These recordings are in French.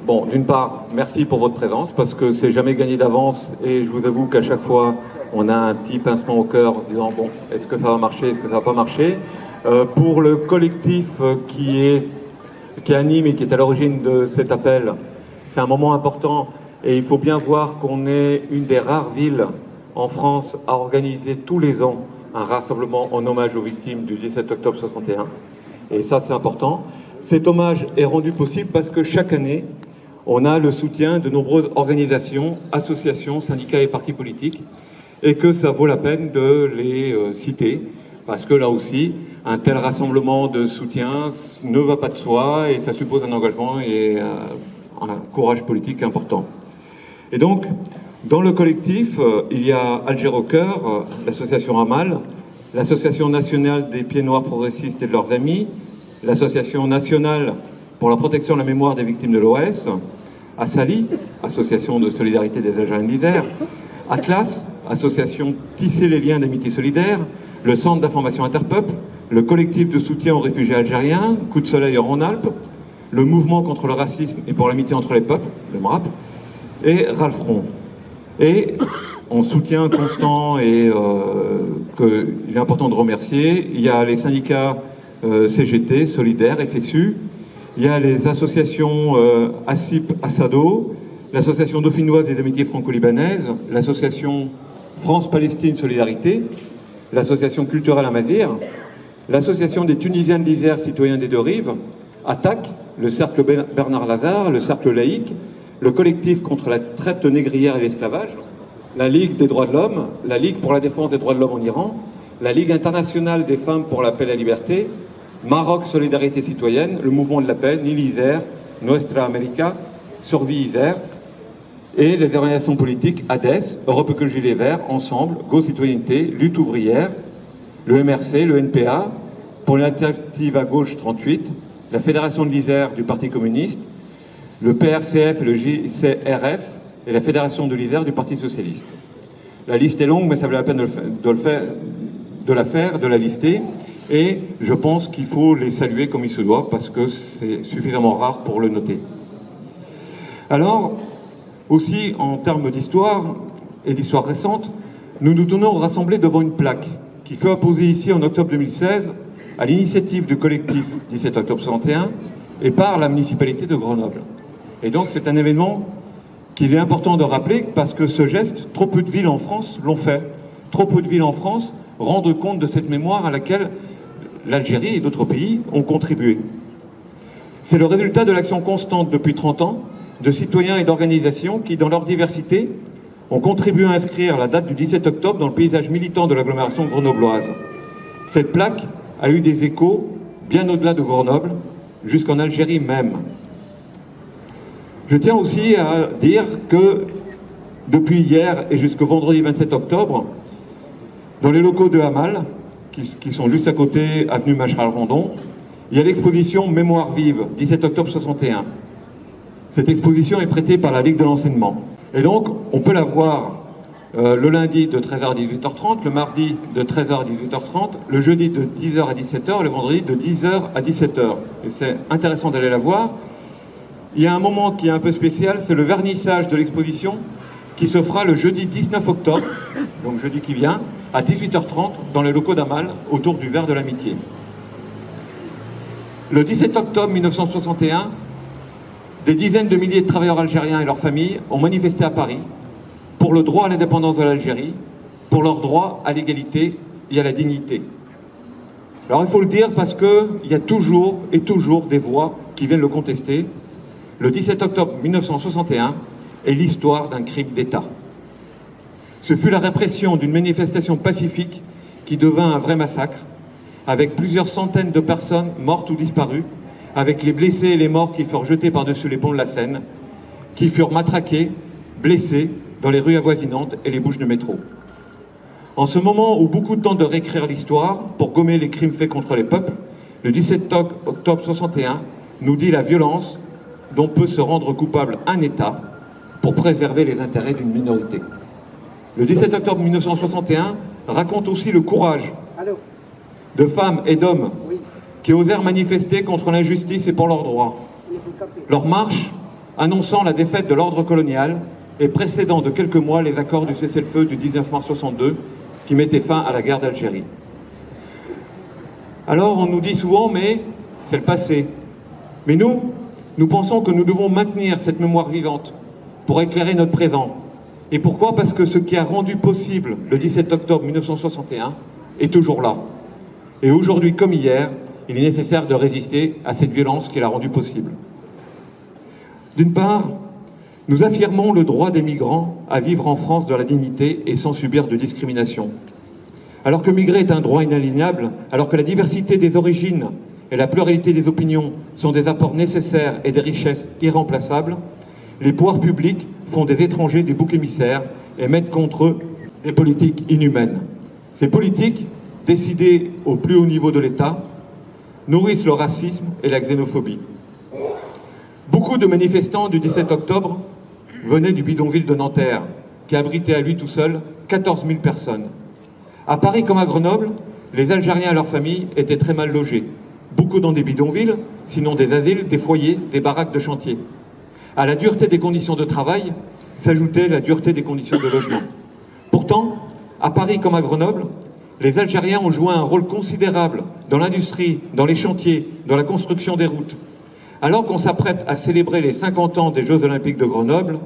Bon, d'une part, merci pour votre présence, parce que c'est jamais gagné d'avance, et je vous avoue qu'à chaque fois, on a un petit pincement au cœur en se disant, bon, est-ce que ça va marcher, est-ce que ça va pas marcher? Pour le collectif qui anime et qui est à l'origine de cet appel, c'est un moment important, et il faut bien voir qu'on est une des rares villes en France à organiser tous les ans un rassemblement en hommage aux victimes du 17 octobre 61. Et ça, c'est important. Cet hommage est rendu possible parce que chaque année, on a le soutien de nombreuses organisations, associations, syndicats et partis politiques, et que ça vaut la peine de les citer, parce que là aussi, un tel rassemblement de soutien ne va pas de soi, et ça suppose un engagement et un courage politique important. Et donc, dans le collectif, il y a Alger au cœur, l'association Amal, l'association nationale des Pieds Noirs progressistes et de leurs amis, l'association nationale pour la protection de la mémoire des victimes de l'OS, Assali, association de solidarité des Algériens de l'Isère, Atlas, association Tisser les liens d'amitié solidaire, le centre d'information Interpeuple, le collectif de soutien aux réfugiés algériens, Coup de soleil en Rhône-Alpes, le mouvement contre le racisme et pour l'amitié entre les peuples, le MRAP, et Ralfron. Et en soutien constant et qu'il est important de remercier, il y a les syndicats CGT, Solidaire, FSU, il y a les associations ASIP, Assado, l'association dauphinoise des amitiés franco-libanaises, l'association France-Palestine Solidarité, l'association culturelle Amazir, l'association des Tunisiens de l'Isère, citoyens des deux rives, ATTAC, le cercle Bernard Lazare, le cercle laïque, le collectif contre la traite négrière et l'esclavage, la Ligue des droits de l'homme, la Ligue pour la défense des droits de l'homme en Iran, la Ligue internationale des femmes pour la paix et la liberté, Maroc Solidarité citoyenne, le mouvement de la paix, Nil Isère, Nuestra América, Survie Isère, et les organisations politiques ADES, Europe Écologie Les Verts, Ensemble, Go Citoyenneté, Lutte ouvrière, le MRC, le NPA, pour l'Alternative à gauche 38, la Fédération de l'Isère du Parti communiste, le PRCF et le JCRF, et la Fédération de l'Isère du Parti socialiste. La liste est longue, mais ça vaut la peine de la lister. Et je pense qu'il faut les saluer comme il se doit, parce que c'est suffisamment rare pour le noter. Alors, aussi, en termes d'histoire, et d'histoire récente, nous nous tenons rassemblés devant une plaque qui fut apposée ici en octobre 2016 à l'initiative du collectif 17 octobre 61 et par la municipalité de Grenoble. Et donc c'est un événement qu'il est important de rappeler parce que ce geste, trop peu de villes en France l'ont fait. Trop peu de villes en France rendent compte de cette mémoire à laquelle l'Algérie et d'autres pays ont contribué. C'est le résultat de l'action constante depuis 30 ans de citoyens et d'organisations qui, dans leur diversité, ont contribué à inscrire la date du 17 octobre dans le paysage militant de l'agglomération grenobloise. Cette plaque a eu des échos bien au-delà de Grenoble, jusqu'en Algérie même. Je tiens aussi à dire que depuis hier et jusqu'au vendredi 27 octobre, dans les locaux de Amal, qui sont juste à côté, avenue Macheral-Rondon, il y a l'exposition Mémoire vive, 17 octobre 61. Cette exposition est prêtée par la Ligue de l'enseignement. Et donc, on peut la voir le lundi de 13h à 18h30, le mardi de 13h à 18h30, le jeudi de 10h à 17h, et le vendredi de 10h à 17h. Et c'est intéressant d'aller la voir. Il y a un moment qui est un peu spécial, c'est le vernissage de l'exposition qui se fera le jeudi 19 octobre, donc jeudi qui vient, à 18h30 dans les locaux d'Amal, autour du Verre de l'Amitié. Le 17 octobre 1961, des dizaines de milliers de travailleurs algériens et leurs familles ont manifesté à Paris pour le droit à l'indépendance de l'Algérie, pour leur droit à l'égalité et à la dignité. Alors il faut le dire parce qu'il y a toujours et toujours des voix qui viennent le contester. Le 17 octobre 1961 est l'histoire d'un crime d'État. Ce fut la répression d'une manifestation pacifique qui devint un vrai massacre, avec plusieurs centaines de personnes mortes ou disparues, avec les blessés et les morts qui furent jetés par-dessus les ponts de la Seine, qui furent matraqués, blessés dans les rues avoisinantes et les bouches de métro. En ce moment où beaucoup tentent de réécrire l'histoire pour gommer les crimes faits contre les peuples, le 17 octobre 61 nous dit la violence dont peut se rendre coupable un État pour préserver les intérêts d'une minorité. Le 17 octobre 1961 raconte aussi le courage de femmes et d'hommes qui osèrent manifester contre l'injustice et pour leurs droits. Leur marche annonçant la défaite de l'ordre colonial et précédant de quelques mois les accords du cessez-le-feu du 19 mars 62 qui mettaient fin à la guerre d'Algérie. Alors on nous dit souvent, mais c'est le passé. Mais nous pensons que nous devons maintenir cette mémoire vivante pour éclairer notre présent. Et pourquoi? Parce que ce qui a rendu possible le 17 octobre 1961 est toujours là. Et aujourd'hui comme hier, il est nécessaire de résister à cette violence qui l'a rendu possible. D'une part, nous affirmons le droit des migrants à vivre en France dans la dignité et sans subir de discrimination. Alors que migrer est un droit inaliénable, alors que la diversité des origines et la pluralité des opinions sont des apports nécessaires et des richesses irremplaçables, les pouvoirs publics font des étrangers des boucs émissaires et mettent contre eux des politiques inhumaines. Ces politiques, décidées au plus haut niveau de l'État, nourrissent le racisme et la xénophobie. Beaucoup de manifestants du 17 octobre venaient du bidonville de Nanterre, qui abritait à lui tout seul 14 000 personnes. À Paris comme à Grenoble, les Algériens et leurs familles étaient très mal logés. Beaucoup dans des bidonvilles, sinon des asiles, des foyers, des baraques de chantier. À la dureté des conditions de travail s'ajoutait la dureté des conditions de logement. Pourtant, à Paris comme à Grenoble, les Algériens ont joué un rôle considérable dans l'industrie, dans les chantiers, dans la construction des routes. Alors qu'on s'apprête à célébrer les 50 ans des Jeux Olympiques de Grenoble,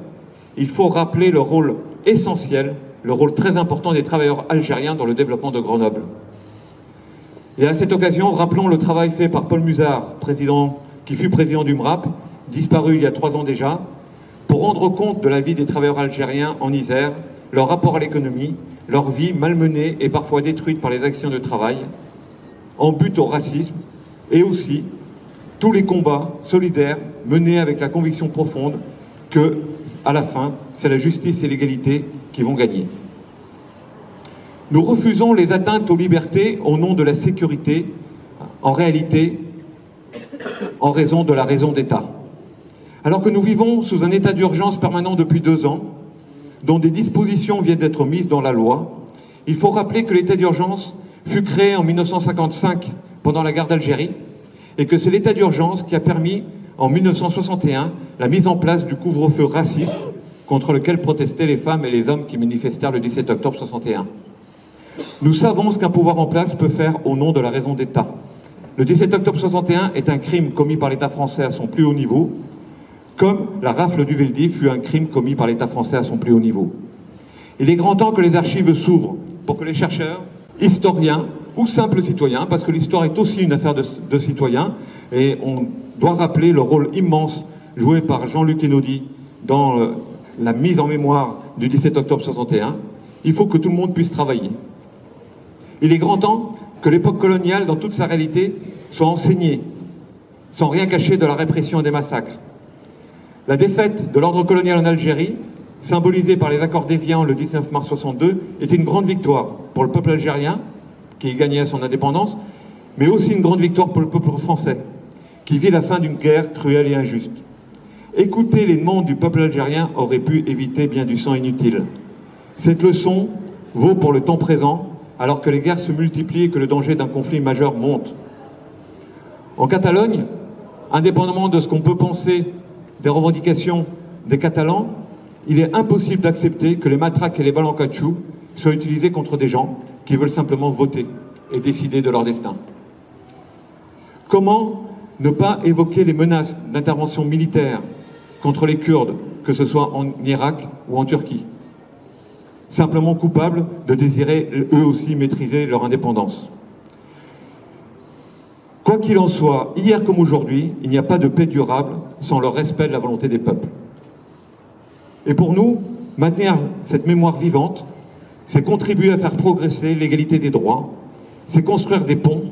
il faut rappeler le rôle essentiel, le rôle très important des travailleurs algériens dans le développement de Grenoble. Et à cette occasion, rappelons le travail fait par Paul Musard, qui fut président du MRAP, disparu il y a 3 ans déjà, pour rendre compte de la vie des travailleurs algériens en Isère, leur rapport à l'économie, leur vie malmenée et parfois détruite par les actions de travail, en but au racisme, et aussi tous les combats solidaires menés avec la conviction profonde que, à la fin, c'est la justice et l'égalité qui vont gagner. Nous refusons les atteintes aux libertés au nom de la sécurité, en réalité, en raison de la raison d'État. Alors que nous vivons sous un état d'urgence permanent depuis 2 ans, dont des dispositions viennent d'être mises dans la loi, il faut rappeler que l'état d'urgence fut créé en 1955 pendant la guerre d'Algérie et que c'est l'état d'urgence qui a permis, en 1961, la mise en place du couvre-feu raciste contre lequel protestaient les femmes et les hommes qui manifestèrent le 17 octobre 61. Nous savons ce qu'un pouvoir en place peut faire au nom de la raison d'État. Le 17 octobre 61 est un crime commis par l'État français à son plus haut niveau, comme la rafle du Veldiv fut un crime commis par l'État français à son plus haut niveau. Il est grand temps que les archives s'ouvrent pour que les chercheurs, historiens ou simples citoyens, parce que l'histoire est aussi une affaire de citoyens, et on doit rappeler le rôle immense joué par Jean-Luc Einaudi dans la mise en mémoire du 17 octobre 61, il faut que tout le monde puisse travailler. Il est grand temps que l'époque coloniale, dans toute sa réalité, soit enseignée, sans rien cacher de la répression et des massacres. La défaite de l'ordre colonial en Algérie, symbolisée par les accords d'Évian le 19 mars 62, était une grande victoire pour le peuple algérien, qui gagnait son indépendance, mais aussi une grande victoire pour le peuple français, qui vit la fin d'une guerre cruelle et injuste. Écouter les demandes du peuple algérien aurait pu éviter bien du sang inutile. Cette leçon vaut pour le temps présent, alors que les guerres se multiplient et que le danger d'un conflit majeur monte. En Catalogne, indépendamment de ce qu'on peut penser des revendications des Catalans, il est impossible d'accepter que les matraques et les balles en caoutchouc soient utilisés contre des gens qui veulent simplement voter et décider de leur destin. Comment ne pas évoquer les menaces d'intervention militaire contre les Kurdes, que ce soit en Irak ou en Turquie, simplement coupables de désirer eux aussi maîtriser leur indépendance. Quoi qu'il en soit, hier comme aujourd'hui, il n'y a pas de paix durable sans le respect de la volonté des peuples. Et pour nous, maintenir cette mémoire vivante, c'est contribuer à faire progresser l'égalité des droits, c'est construire des ponts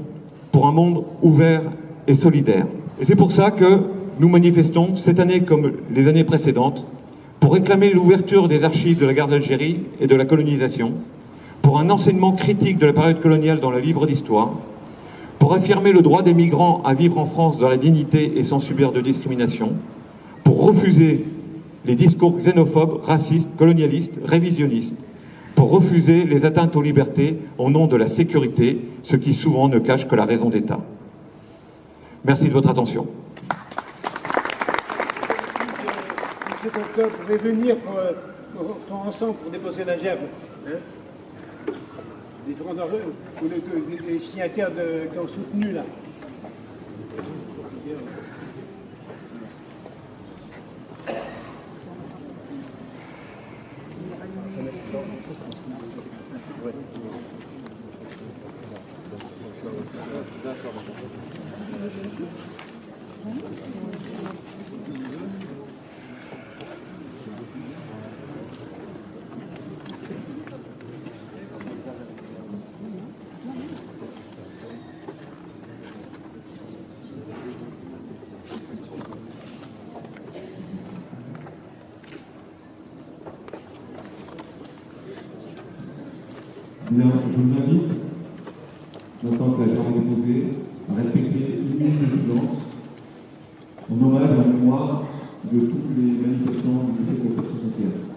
pour un monde ouvert et solidaire. Et c'est pour ça que nous manifestons, cette année comme les années précédentes, pour réclamer l'ouverture des archives de la guerre d'Algérie et de la colonisation, pour un enseignement critique de la période coloniale dans le livre d'histoire, pour affirmer le droit des migrants à vivre en France dans la dignité et sans subir de discrimination, pour refuser les discours xénophobes, racistes, colonialistes, révisionnistes, pour refuser les atteintes aux libertés au nom de la sécurité, ce qui souvent ne cache que la raison d'État. Merci de votre attention. 7 octobre pouvaient venir ensemble pour déposer la gerbe. Hein, différents d'entre eux, ou les signataires qui ont soutenu là. Bien, je vous invite, maintenant que la jambe est déposée, à respecter une minute de silence en hommage en mémoire de tous les manifestants du 17 octobre 61.